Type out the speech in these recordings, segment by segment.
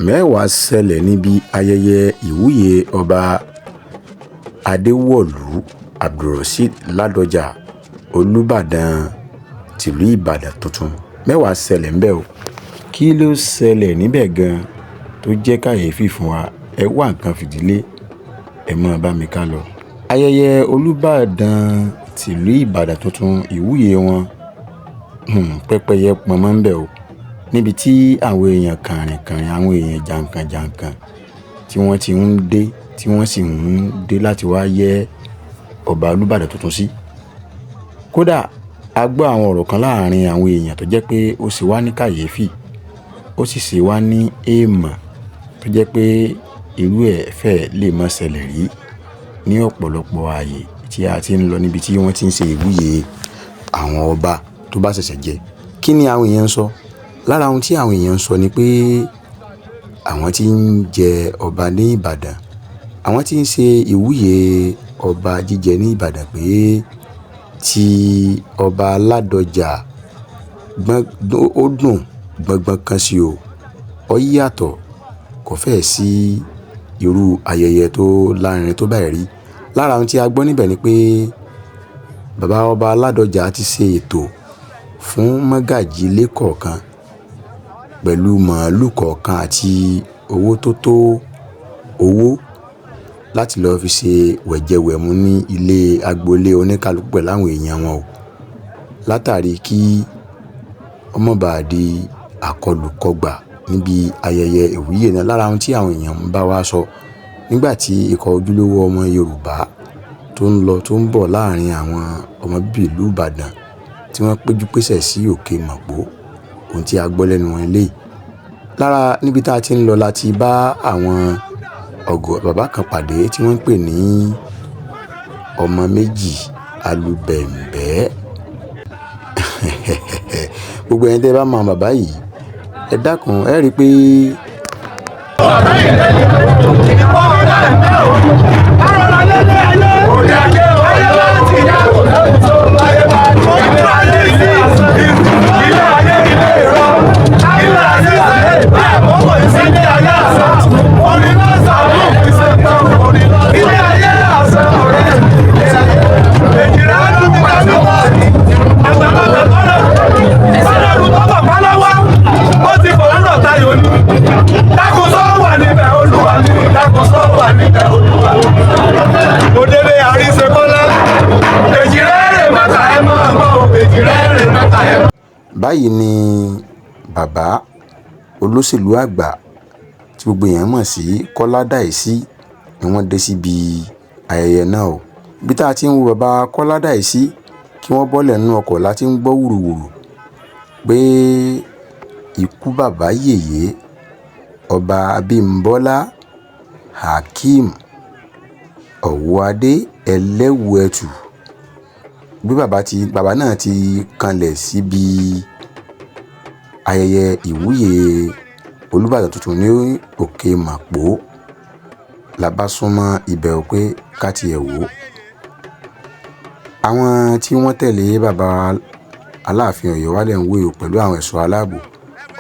Mẹ́wàá ṣẹlẹ̀ níbi ayẹyẹ ìwúyè ọba adéwọ̀lú abdulrasheed ládọjà olùbàdàn tìlú ìbàdàn tuntun. Mẹ́wàá ṣẹlẹ̀ ńbẹ̀ o. Kí ló ṣẹlẹ̀ níbẹ̀ gan-an tó jẹ́ kàyéfì fún wa? Ẹ wá nǹkan fìdílé, ẹ máa bá mi ká lọ. Ayẹyẹ olùbàdàn tìlú ìbàdàn tuntun ìwúyè wọn pẹ́pẹ́yẹ pọnmọ́ ńbẹ̀ o, níbi tí àwọn èèyàn kànrìnkànrìn, àwọn èèyàn jàǹkànjàǹkàn tí wọ́n ti ń dé, tí wọ́n sì ń dé láti wá yẹ́ ọba olùbàdàn tuntun sí. Kódà a gbọ́ àwọn ọ̀rọ̀ kan láàrin àwọn èèyàn tó jẹ́ pé ó ṣe wá ní kàyéfì, ó sì ṣe wá ní èèmọ̀ tó jẹ́ pé irú ẹ̀ fẹ́ lè má ṣẹlẹ̀ rí ní ọ̀pọ̀lọpọ̀ ààyè tí a ti ń lọ níbi tí wọ́n ti ń ṣe ìwúyè àwọn ọba tó bá ṣẹ̀ṣẹ̀ jẹ. Kí ni àwọn èèyàn ń sọ? Lára ohun tí àwọn èèyàn ń sọ ni pé àwọn tí ń jẹ ọba ní Ìbàdàn, àwọn tí ń ṣe ìwúyè ọba jíjẹ ní Ìbàdàn pé tí ọba Ládọjà ó dùn gbọ̀ngbọ̀n kan sí o, ó yàtọ̀, kò fẹ́ sí irú ayẹyẹ tó lárinrin tó báyìí rí. Lára ohun tí a gbọ́ níbẹ̀ ni pé bàbá ọba Ládọjà ti ṣe ètò fún mọ́gàjí ilé kọ̀ọ̀kan pẹ̀lú màálù kọ̀ọ̀kan àti owó tó tó owó láti lọ́ọ́ fi ṣe wẹ̀jẹwẹ̀mu ní ilé agboolé oníkálukú pẹ̀lú àwọn èèyàn wọn o, látàrí kí ọmọ bá di àkọlùkọgbà níbi ayẹyẹ ìwúyè náà. Lára ohun tí àwọn èèyàn ń bá wa sọ nígbà tí ikọ̀ ojúlówó ọmọ Yorùbá tó ń lọ tó ń bọ̀ láàrin àwọn ọmọ bíbí ìlú Ìbàdàn tí wọ́n péjú pésẹ̀ sí òkè Màpó, ohun tí a gbọ́ lẹ́nu wọn eléyìí. Lára níbi tá a ti ń lọ la ti bá àwọn bàbá kan pàdé tí wọ́n ń pè ní ọmọ méjì alubẹ̀m̀bẹ́. Gbogbo ẹni tẹ́ bá mọ bàbá yìí, ẹ dákun ẹ rí i pé báyìí ni bàbá olóṣèlú àgbà tí gbogbo èèyàn mọ̀ sí Kọ́lá Dàísí ni wọ́n dé síbi ayẹyẹ náà o. Bí tá a ti ń wo bàbá Kọ́lá Dàísí kí wọ́n bọ́lẹ̀ nínú ọkọ̀ láti ń gbọ́ wùrùwùrù pé ikú bàbá yèyé ọba Abímbọ́lá Hakeem Ọ̀wọ́adé Ẹlẹ́wùẹ̀tù, bí bàbá náà ti kanlẹ̀ síbi ayẹyẹ ìwúyè Olúbàdàn tuntun ní òkè Màpó la bá súnmọ́ ibẹ̀ ò pé ká tiẹ̀ wò. Àwọn tí wọ́n tẹ̀lé bàbá Aláàfin Ọ̀yọ́ wá lẹ̀ ń wò yìí pẹ̀lú àwọn ẹ̀ṣọ́ aláàbò.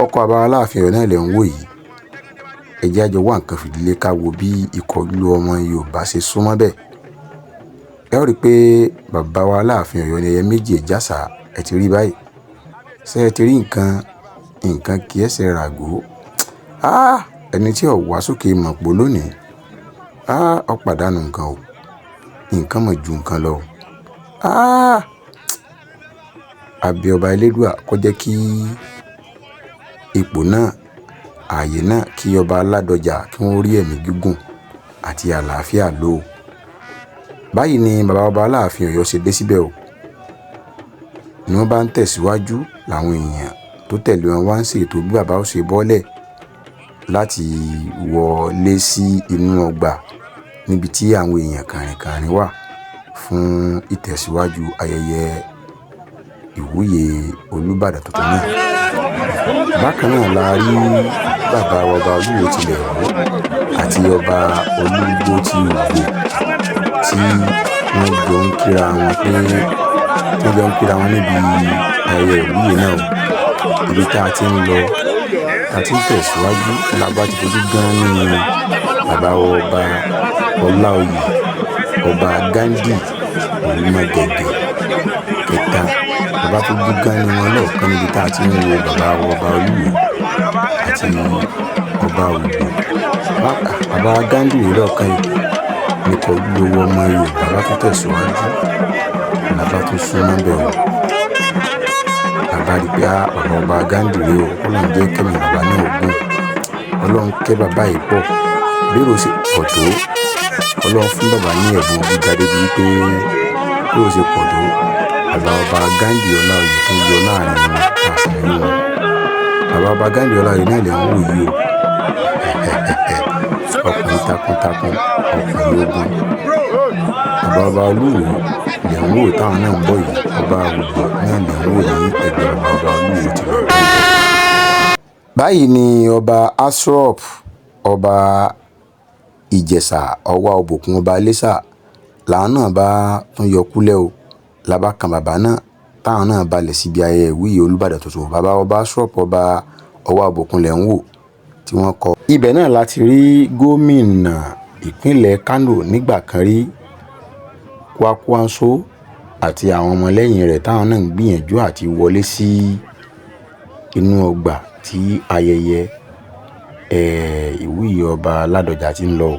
Ọkọ̀ bàbá Aláàfin Ọ̀yọ́ náà lẹ̀ ń wò yìí. Ẹ jẹ́ a jọ wá nǹkan fìdílé ká wo bí ikọ̀ ojúlówó ọmọ Yorùbá ṣe súnmọ́ bẹ́ẹ̀. Ẹ ó rí i pé bàbá wa Aláàfin Ọ̀yọ́ ni ẹyẹ méjì ìjàsà, ẹ ti rí báyìí. Ṣé ẹ ti rí nǹkan kí ẹsẹ̀ ràgó? Ẹni tí ó wá sókè Màpó lónìí, ó pàdánù nǹkan o. Nǹkan mọ̀ ju nǹkan lọ. Àbí ọba Elédùà kó jẹ́ kí ipò náà, ààyè náà, kí ọba Ládọjà kí wọ́n rí ẹ̀mí gígùn àti àlàáfíà lò. Báyìí ni bàbá ọba Aláàfin Ọ̀yọ́ ṣe dé síbẹ̀ o. Ni wọ́n bá ń tẹ̀síwájú làwọn èèyàn tó tẹ̀lé wọn wá ń ṣètò bí bàbá ó ṣe bọ́lẹ̀ láti wọlé sí inú ọgbà níbi tí àwọn èèyàn kànrìnkànrìn wà fún ìtẹ̀síwájú ayẹyẹ ìwúyè Olúbàdàn tuntun náà. Bákan náà la rí bàbá ọba Olúwo tilẹ̀ Ọ̀wọ̀ àti ọba Olúgbó ti Ògbò tí wọ́n jọ ń kíra wọn níbi ayẹyẹ ìwúyè náà. Ibi tá a ti ń lọ a ti ń tẹ̀síwájú lábá ti fojú gan ní bàbá ọba Ọláoyè ọba Ghandi Olúmọgẹ̀gẹ̀ kẹta. Bàbá fojú gan ní wọn lọ́ọ̀kan níbi tá a ti ń wo bàbá ọba Olúwo àti ọba Ògbò. Bàbá Ghandi lọ́ọ̀kan yìí ní kò gbowó ọmọ Yorùbá bá tó tẹ̀síwájú. Bàbá tó súnmọ́ bẹ̀rù. Bàbá rí pé bàbá ọba Ghandi rè o, Ọlọ́run jẹ́ kẹ́mi bàbá náà gùn. Ọlọ́run kẹ́ bàbá yìí pọ̀. Bérò ṣe pọ̀ tó. Ọlọ́run fún bàbá ní ẹ̀bùn gíga débi wípé bérò ṣe pọ̀ tó. Bàbá ọba Ghandi Ọláoyè tó yọ láàrin wọn àṣàyàn wọn. Bàbá ọba Ghandi Ọláoyè náà lè ń wò yìí o. Ọkùnrin takuntakun, ọkùnrin ogun. Bàbá ọba Olúwo lè ń wò táwọn náà ń bọ̀ yìí. Ọba Ògbò náà lè ń wò ní ẹgbẹ́ bàbá ọba Olúwo ti lọ. Báyìí ni ọba Asrop, ọba Ìjẹ̀ṣà, ọwá Òbòkun, ọba Iléṣà làwọn náà bá tún yọ kúlẹ̀ o. Làbá kan bàbá náà táwọn náà balẹ̀ síbi ayẹyẹ ìwúyè Olúbàdàn tuntun. Bàbá ọba Asrop, ọba ọwá Òbòkun lẹ̀ ń wò tí wọ́n kọ. Ibẹ̀ náà láti rí gómìnà ìpínlẹ̀ Kano nígbà kan rí Kwankwaso àti àwọn ọmọlẹ́yìn rẹ̀ táwọn náà ń gbìyànjú àti wọlé sí inú ọgbà tí ayẹyẹ ìwúyè ọba Ládọjà ti ń lọ.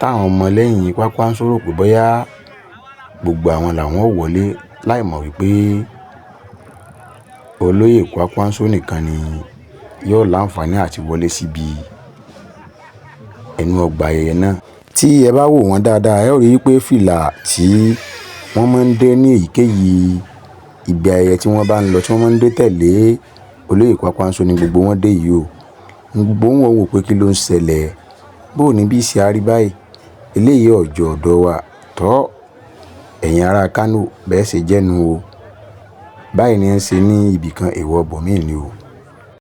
Táwọn ọmọlẹ́yìn Kwankwaso rò pé bóyá gbogbo àwọn làwọn wọlé láì mọ̀ wípé olóyè Kwankwaso nìkan ni yóò láǹfààní àti wọlé síbi inú ọgbà ayẹyẹ náà. Tí ẹ bá wò wọ́n dáadáa, ẹ ó rí i pé fìlà tí wọ́n máa ń dé ní èyíkéyìí ibi ayẹyẹ tí wọ́n bá ń lọ, tí wọ́n máa ń dé tẹ̀lé olóyè Kwankwaso ni gbogbo wọn dé yìí o. Gbogbo wọn wò pé kí ló ń ṣẹlẹ̀, bó ní bí ṣe àrí báyìí. Eléyìí ọjọ́ ọ̀dọ́ wa tọ́ ẹ̀yin ará Kano bẹ́ẹ̀ ṣe jẹ́nu o. Báyìí ni ẹ ń ṣe ní ibìkan èèwọ̀ bòmíì ni o.